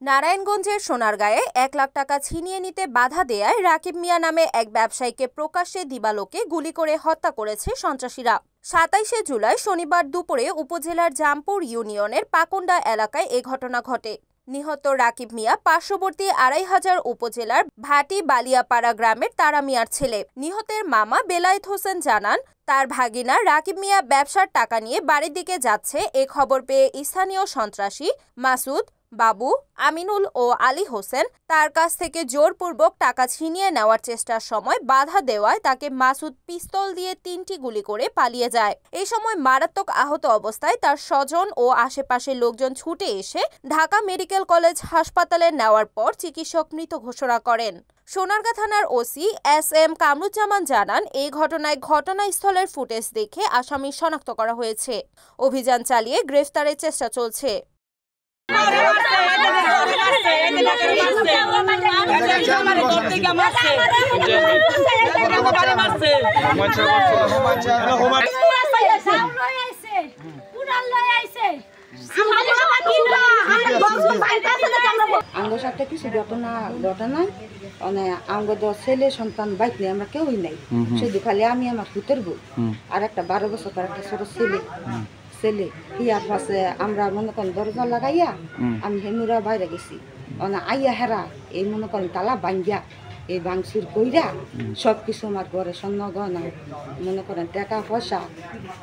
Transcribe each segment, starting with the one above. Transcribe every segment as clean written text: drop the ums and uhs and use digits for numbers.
নারায়ণগঞ্জের সোনারগাঁয়ে ১ লাখ টাকা ছিনিয়ে নিতে বাধা দেয়ায় রাকিব মিয়া নামে এক ব্যবসায়ীকে প্রকাশ্যে দিবালোকে গুলি করে হত্যা করেছে সন্ত্রাসীরা। ২৭শে জুলাই শনিবার দুপুরে উপজেলার জামপুর ইউনিয়নের পাকুন্ডা এলাকায় এ ঘটনা ঘটে। নিহত রাকিব মিয়া পার্শ্ববর্তী ২৫০০ উপজেলার ভাটি বালিয়াপাড়া গ্রামের তারা মিয়ার ছেলে। নিহতের মামা বেলায়েত হোসেন জানান, তার ভাগিনা রাকিব মিয়া ব্যবসার টাকা নিয়ে বাড়ির দিকে যাচ্ছে এ খবর পেয়ে স্থানীয় সন্ত্রাসী মাসুদ, বাবু, আমিনুল ও আলী হোসেন তার কাছ থেকে জোরপূর্বক টাকা ছিনিয়ে নেওয়ার চেষ্টার সময় বাধা দেওয়ায় তাকে মাসুদ পিস্তল দিয়ে ৩টি গুলি করে পালিয়ে যায়। এই সময় মারাত্মক আহত অবস্থায় তার স্বজন ও আশেপাশের লোকজন ছুটে এসে ঢাকা মেডিকেল কলেজ হাসপাতালে নেওয়ার পর চিকিৎসক মৃত ঘোষণা করেন। সোনারগাঁ থানার ওসি SM কামরুজ্জামান জানান, এই ঘটনায় ঘটনাস্থলের ফুটেজ দেখে আসামি শনাক্ত করা হয়েছে। অভিযান চালিয়ে গ্রেফতারের চেষ্টা চলছে। আঙ্গর সাথে কিছু ঘটনায় আঙ্গ ছেলে সন্তান বাইক নেই, আমরা কেউই নাই, শুধু খালি আমি আমার হুতের বউ আর একটা 12 বছর একটা ছোট ছেলে হিয়ার পাশে আমরা মনে করেন দরজা লাগাইয়া আমি হেমুরা বাইরে গেছি, আইয়া হেরা এই মনে করেন তালা ভাঙ্গিয়া এই ভাঙচুর কইরা সবকিছু আমার ঘরে স্বর্ণ গয়না মনে করেন টাকা পয়সা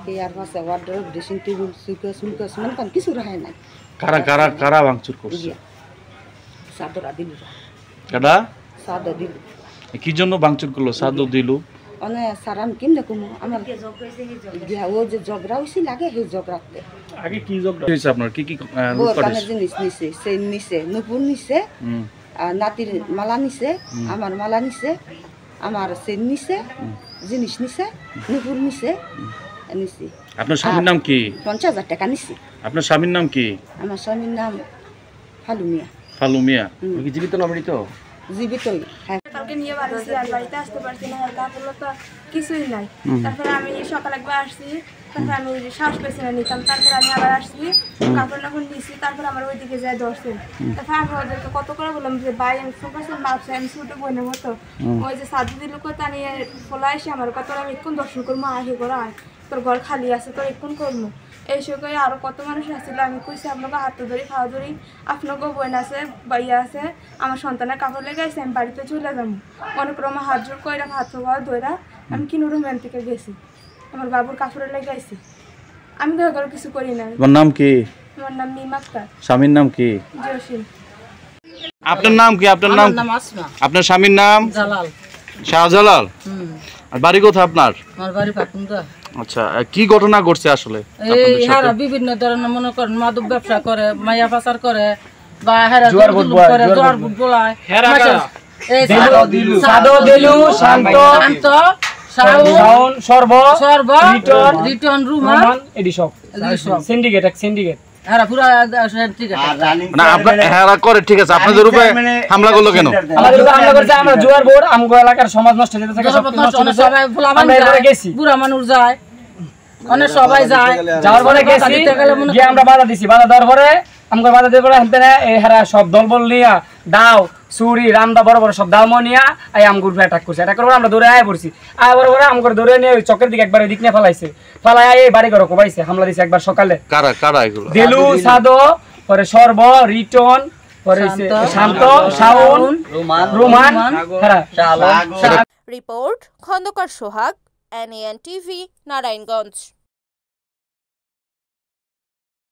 হিয়ার পাশে ওয়ার্ডরোব ড্রেসিং টেবিল সুকেস মনে করেন কিছু রাখে নাই। কারা কারা কারা ভাঙচুর করছে? সাদরা দিলু সাদ দিলু। কি জন্য ভাঙচুর করলো সাদ দিলু? স্যার আমি কেমনে কমু আমার ও যে ঝগড়া হয়েছি লাগে সেই ঝগড়াতে আগে কি ঝগড়া হয়েছে আপনার? কি কি জিনিস নিছে, সেই নিছে, নুপুর নিছে, নাতির মালা নিছে, আমার মালা নিছে, আমার সেন নিছে, জিনিস নিছে, নুপুর নিছে নিছি। আপনার স্বামীর নাম কি? ৫০,০০০ টাকা নিছি। আপনার স্বামীর নাম কি? আমার স্বামীর নাম ফালু মিয়া। ফালু মিয়া কি জীবিত না মৃত? জীবিতই। কালকে নিয়ে বাড়িছি আর বাড়িতে আসতে পারছি না, তারপরে তো কিছুই নাই। তারপরে আমি সকালে একবার আসছি, তারপরে আমি শ্বাস পেছি না নিতাম, তারপরে আমি আবার আসছি কাপড় নাপড় নিয়েছি, তারপরে আমার ওইদিকে যায় ধরছে। তারপরে আমি ওদেরকে কত করে বললাম যে ভাই আমি সুপারসেন মাপছি, আমি ছোটো বোনের মতো ওই যে সাদু দিল তা নিয়ে ফোলা এসে আমার কত আমি এক্ষুন দর্শন করবো, আহে করে আয় তোর ঘর খালি আছে তোর এক্ষুন করবো এইসব করে। আরও কত মানুষ আসছিল, আমি কইছি আপনাকে হাত ধরি খাওয়া ধরি, আপনাকেও বোন আছে বাইয়া আছে, আমার সন্তানের কাপড় লেগে আছে, আমি বাড়িতে চলে যাবো মনে করো আমার হাত জোর করে হাত খাওয়া ধরা আমি কিনো রুমেন থেকে গেছি, আমার বাবুর কাপড়ে লেগে আইছি, আমি তো ঘরে কিছু করি না। তোমার নাম কি? আমার নাম মিমা আক্তার। স্বামীর নাম কি? জসিম। আপনার নাম কি? আপনার নাম? আপনার স্বামীর নাম? জালাল। শাহজালাল। আর বাড়ি কোথায় আপনার? আমার বাড়ি পাকুন্ডা। আচ্ছা, কি ঘটনা ঘটছে আসলে? এই হারা বিভিন্ন ধরনের মনে করেন মাদক ব্যবসা করে, মাইয়া পাচার করে বা হারা জোয়ার বুট করে, জোয়ার বুট বলায়, হেরা এই সাদো দিলু শান্ত শাওন সর্ব রিটন রুমান এডি সব সিন্ডিকেট এক সিন্ডিকেট হারা পুরো সিন্ডিকেট না আপনারা হেরা করে, ঠিক আছে, আপনাদের উপরে হামলা করলো কেন? আমাদের উপরে হামলা করছে, আমরা জোয়ার বোর্ড আমগো এলাকার সমাজ নষ্ট হতে থাকে, সব নষ্ট হতে সবাই ফুলাবান গেছি, পুরা মানুষ যায়, অনেক সবাই যায়, যাওয়ার পরে গেছি গিয়ে আমরা বাধা দিছি, বাধা দেওয়ার পরে আমগো বাধা দিয়ে পরে হানতে না এই হেরা সব দলবল নিয়া দাও ছুরি রামদা বড় বড় সব দাও নিয়া এই আমগুর অ্যাটাক করছে। অ্যাটাক করে আমরা দৌড়ে আয় পড়ছি, আয় বড় বড় আমগুর দৌড়ে নিয়ে চকের দিকে একবার এদিক নিয়ে ফেলাইছে, ফেলাই এই বাড়ি ঘরে কোবাইছে, হামলা দিছে একবার সকালে। কারা কারা এগুলো? দিলু সাদো, পরে সর্ব রিটন, পরে শান্ত শাওন রুমান হেরা। রিপোর্ট খন্দকার সোহাগ, NAN TV, নারায়ণগঞ্জ।